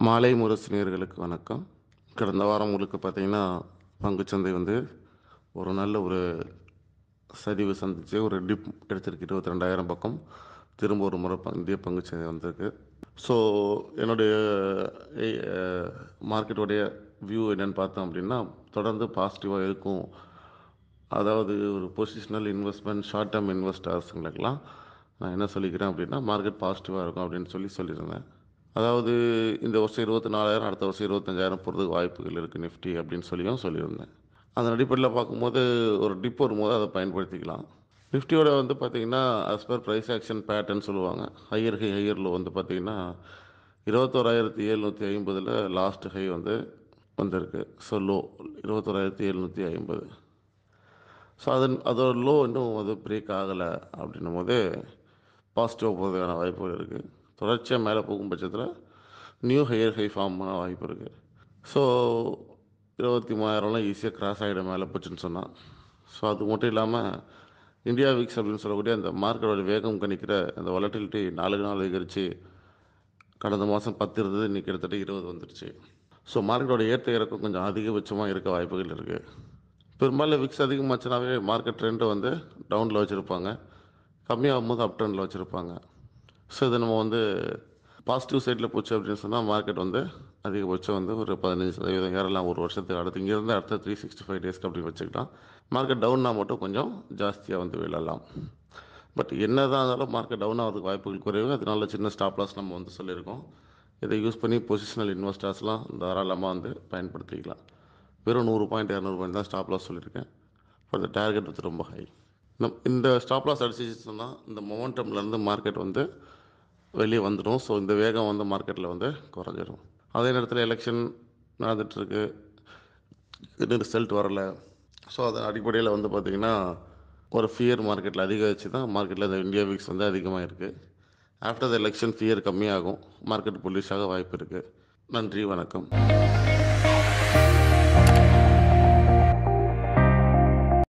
மாலை முரசு நேயர்களுக்கு வணக்கம். கடந்த வாரம் முழுக்க பார்த்தீங்கன்னா, பங்குச்சந்தை வந்து ஒரு நல்ல ஒரு சரிவு சந்திச்சு ஒரு டிப் எடுத்திருக்கு. 22,000 பக்கம். திரும்ப ஒரு முறை இந்திய பங்குச்சந்தை வந்திருக்கு. ஸோ என்னுடைய எ மார்க்கெட்டுடைய வியூ என்னன்னு பார்த்தோம் அப்படின்னா, தொடர்ந்து பாசிட்டிவா இருக்கும். அதாவது ஒரு பொசிஷனல் இன்வெஸ்ட்மென்ட், ஷார்ட் டெர்ம் இன்வெஸ்டர்ஸுங்களுக்கெல்லாம் நான் என்ன சொல்லிக்கிறேன் அப்படின்னா, மார்க்கெட் பாசிட்டிவா இருக்கும் அப்படின்னு சொல்லியிருந்தேன். அதாவது இந்த வருஷம் 24,000 அடுத்த வருஷம் 25,000 போகிறதுக்கு வாய்ப்புகள் இருக்குது நிஃப்டி அப்படின்னு சொல்லியிருந்தேன். அதன் அடிப்படையில் பார்க்கும்போது ஒரு டிப் வரும்போது அதை பயன்படுத்திக்கலாம். நிஃப்டியோட வந்து பார்த்தீங்கன்னா as per price action pattern சொல்லுவாங்க. ஹையர் ஹை ஹையர் லோ வந்து பார்த்தீங்கன்னா 21,750 லாஸ்ட் ஹை வந்து வந்திருக்கு. So low 21,750. ஸோ அதோட லோ இன்னும் அது பிரேக் ஆகலை அப்படின்னும் போது பாசிட்டிவாக போகிறதுக்கான வாய்ப்புகள் இருக்குது. தொடர்ச்சியாக மேலே போகும் பட்சத்தில் நியூ ஹையர் ஹை ஃபார்ம் பண்ண வாய்ப்பு இருக்குது. ஸோ 23,000லாம் ஈஸியாக கிராஸ் ஆகிடும் மேலே போச்சுன்னு சொன்னால். ஸோ அது மட்டும் இல்லாமல் இந்தியா விக்ஸ் அப்படின்னு சொல்லக்கூடிய அந்த மார்க்கெட்டோட வேகம் கணிக்கிற அந்த வாலட்டிலிட்டி நாளுக்கு நாள் அதிகரித்து கடந்த மாதம் 10 இருந்தது, இன்றைக்கி கிட்டத்தட்ட 20 வந்துடுச்சு. ஸோ மார்க்கெட்டோட ஏற்ற இறக்கம் கொஞ்சம் அதிகபட்சமாக இருக்க வாய்ப்புகள் இருக்குது. பெரும்பாலும் விக்ஸ் அதிகமாச்சுனாவே மார்க்கெட் ட்ரெண்டை வந்து டவுனில் வச்சுருப்பாங்க, கம்மியாகும்போது அப் ட்ரெண்டில் வச்சுருப்பாங்க. ஸோ இது நம்ம வந்து பாசிட்டிவ் சைடில் போச்சு அப்படின்னு சொன்னால் மார்க்கெட் வந்து அதிகபட்சம் வந்து ஒரு 15% ஏறலாம் ஒரு வருஷத்துக்கு. இங்கேருந்து அடுத்த 365 டேஸ்க்கு அப்படி வச்சுக்கிட்டால் மார்க்கெட் டவுன்னா மட்டும் கொஞ்சம் ஜாஸ்தியாக வந்து விழலாம். பட் என்ன தான் இருந்தாலும் மார்க்கெட் டவுன் ஆகிறதுக்கு வாய்ப்புகள் குறைவு. அதனால சின்ன ஸ்டாப் லாஸ் நம்ம வந்து சொல்லியிருக்கோம். இதை யூஸ் பண்ணி பொசிஷனல் இன்வெஸ்டர்ஸ்லாம் தாராளமாக வந்து பயன்படுத்திக்கலாம். வெறும் 100 பாயிண்ட் 200 பாயிண்ட் தான் ஸ்டாப் லாஸ் சொல்லியிருக்கேன். ஃபார் த டார்கெட் வந்து ரொம்ப ஹை. இந்த ஸ்டாப் லாஸ் அடிச்சிச்சு சொன்னால் இந்த மொமெண்டம்லேருந்து மார்க்கெட் வந்து வெளியே வந்துடும். ஸோ இந்த வேகம் வந்து மார்க்கெட்டில் வந்து குறைஞ்சிரும். அதே நேரத்தில் எலெக்ஷன் நடந்துகிட்ருக்கு, இன்னும் ரிசல்ட் வரல. ஸோ அதன் அடிப்படையில் வந்து பார்த்திங்கன்னா ஒரு ஃபியர் மார்க்கெட்டில் அதிகரித்து தான் மார்க்கெட்டில் இந்த இந்தியா விக்ஸ் வந்து அதிகமாக இருக்குது. ஆஃப்டர் த எலெக்ஷன் ஃபியர் கம்மியாகும், மார்க்கெட் புல்லிஷாக வாய்ப்பு இருக்குது. நன்றி, வணக்கம்.